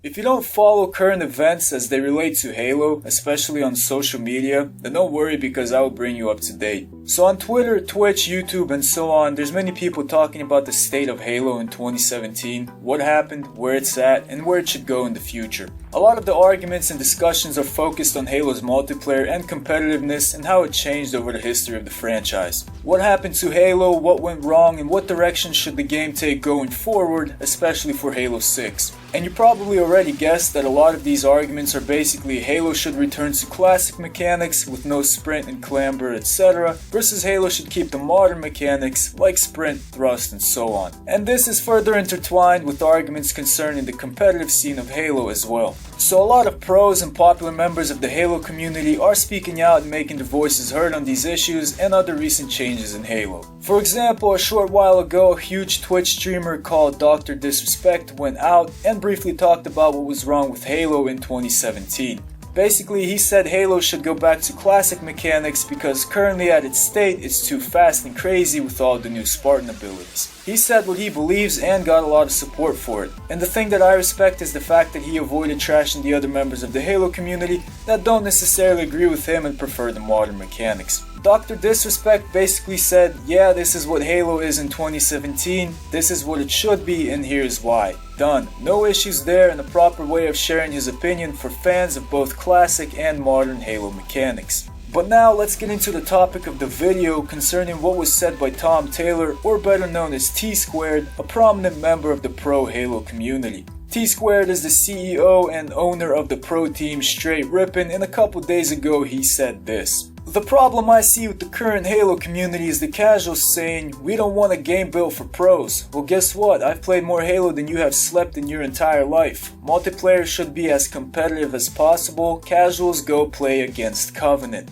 If you don't follow current events as they relate to Halo, especially on social media, then don't worry because I will bring you up to date. So on Twitter, Twitch, YouTube, and so on, there's many people talking about the state of Halo in 2017, what happened, where it's at, and where it should go in the future. A lot of the arguments and discussions are focused on Halo's multiplayer and competitiveness and how it changed over the history of the franchise. What happened to Halo, what went wrong, and what direction should the game take going forward, especially for Halo 6. And you probably already guessed that a lot of these arguments are basically Halo should return to classic mechanics with no sprint and clamber, etc. versus Halo should keep the modern mechanics like sprint, thrust, and so on. And this is further intertwined with arguments concerning the competitive scene of Halo as well. So a lot of pros and popular members of the Halo community are speaking out and making their voices heard on these issues and other recent changes in Halo. For example, a short while ago, a huge Twitch streamer called Dr. Disrespect went out and briefly talked about what was wrong with Halo in 2017. Basically, he said Halo should go back to classic mechanics because currently at its state it's too fast and crazy with all the new Spartan abilities. He said what he believes and got a lot of support for it. And the thing that I respect is the fact that he avoided trashing the other members of the Halo community that don't necessarily agree with him and prefer the modern mechanics. Dr. Disrespect basically said, yeah, this is what Halo is in 2017, this is what it should be, and here's why. Done. No issues there, and a proper way of sharing his opinion for fans of both classic and modern Halo mechanics. But now let's get into the topic of the video concerning what was said by Tom Taylor, or better known as T-Squared, a prominent member of the pro Halo community. T-Squared is the CEO and owner of the pro team Straight Rippin', and a couple days ago he said this. The problem I see with the current Halo community is the casuals saying, we don't want a game built for pros. Well, guess what? I've played more Halo than you have slept in your entire life. Multiplayer should be as competitive as possible. Casuals go play against Covenant.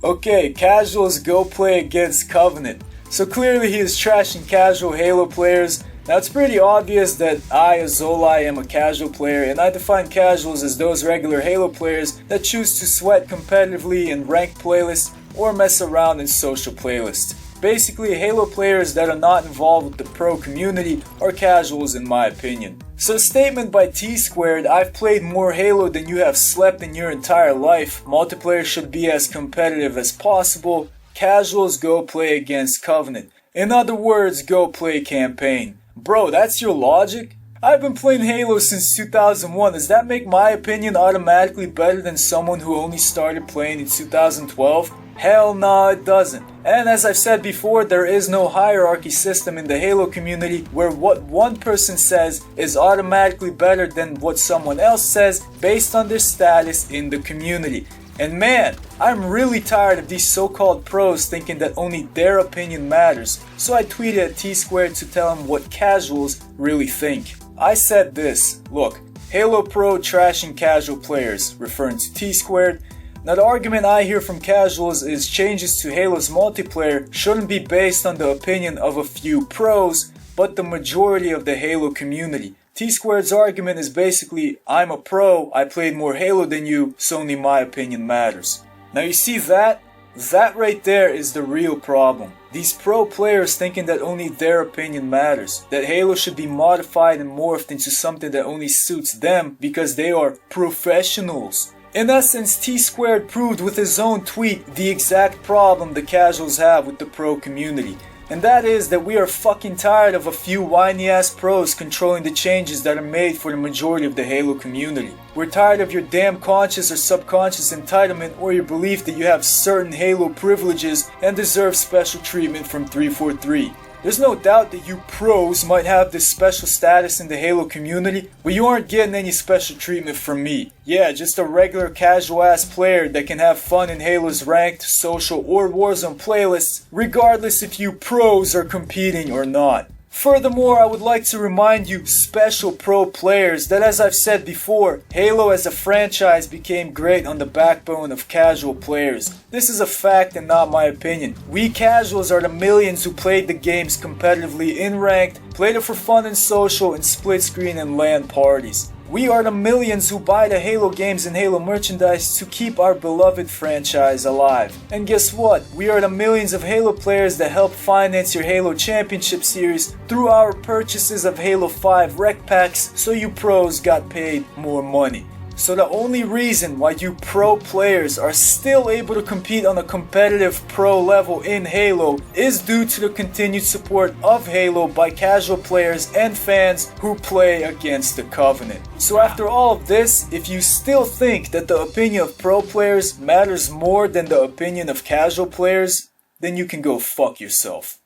Okay, casuals go play against Covenant. So clearly he is trashing casual Halo players. Now it's pretty obvious that I, Aozolai, am a casual player, and I define casuals as those regular Halo players that choose to sweat competitively in ranked playlists or mess around in social playlists. Basically, Halo players that are not involved with the pro community are casuals in my opinion. So statement by T-Squared, I've played more Halo than you have slept in your entire life, multiplayer should be as competitive as possible, casuals go play against Covenant. In other words, go play campaign. Bro, that's your logic? I've been playing Halo since 2001, does that make my opinion automatically better than someone who only started playing in 2012? Hell no, it doesn't. And as I've said before, there is no hierarchy system in the Halo community where what one person says is automatically better than what someone else says based on their status in the community. And man, I'm really tired of these so-called pros thinking that only their opinion matters, so I tweeted at T-Squared to tell him what casuals really think. I said this, look, Halo Pro trashing casual players, referring to T-Squared. Now the argument I hear from casuals is changes to Halo's multiplayer shouldn't be based on the opinion of a few pros, but the majority of the Halo community. T-Squared's argument is basically, I'm a pro, I played more Halo than you, so only my opinion matters. Now you see that? That right there is the real problem. These pro players thinking that only their opinion matters, that Halo should be modified and morphed into something that only suits them because they are professionals. In essence, T-Squared proved with his own tweet the exact problem the casuals have with the pro community. And that is that we are fucking tired of a few whiny ass pros controlling the changes that are made for the majority of the Halo community. We're tired of your damn conscious or subconscious entitlement or your belief that you have certain Halo privileges and deserve special treatment from 343. There's no doubt that you pros might have this special status in the Halo community, but you aren't getting any special treatment from me. Yeah, just a regular casual ass player that can have fun in Halo's ranked, social, or Warzone playlists, regardless if you pros are competing or not. Furthermore, I would like to remind you, special pro players, that as I've said before, Halo as a franchise became great on the backbone of casual players. This is a fact and not my opinion. We casuals are the millions who played the games competitively in ranked, played it for fun and social, in split screen and LAN parties. We are the millions who buy the Halo games and Halo merchandise to keep our beloved franchise alive. And guess what? We are the millions of Halo players that help finance your Halo Championship series through our purchases of Halo 5 rec packs, so you pros got paid more money. So the only reason why you pro players are still able to compete on a competitive pro level in Halo is due to the continued support of Halo by casual players and fans who play against the Covenant. So after all of this, if you still think that the opinion of pro players matters more than the opinion of casual players, then you can go fuck yourself.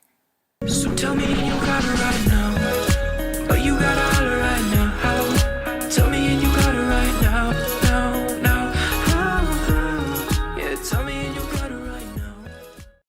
So tell me you got it right now.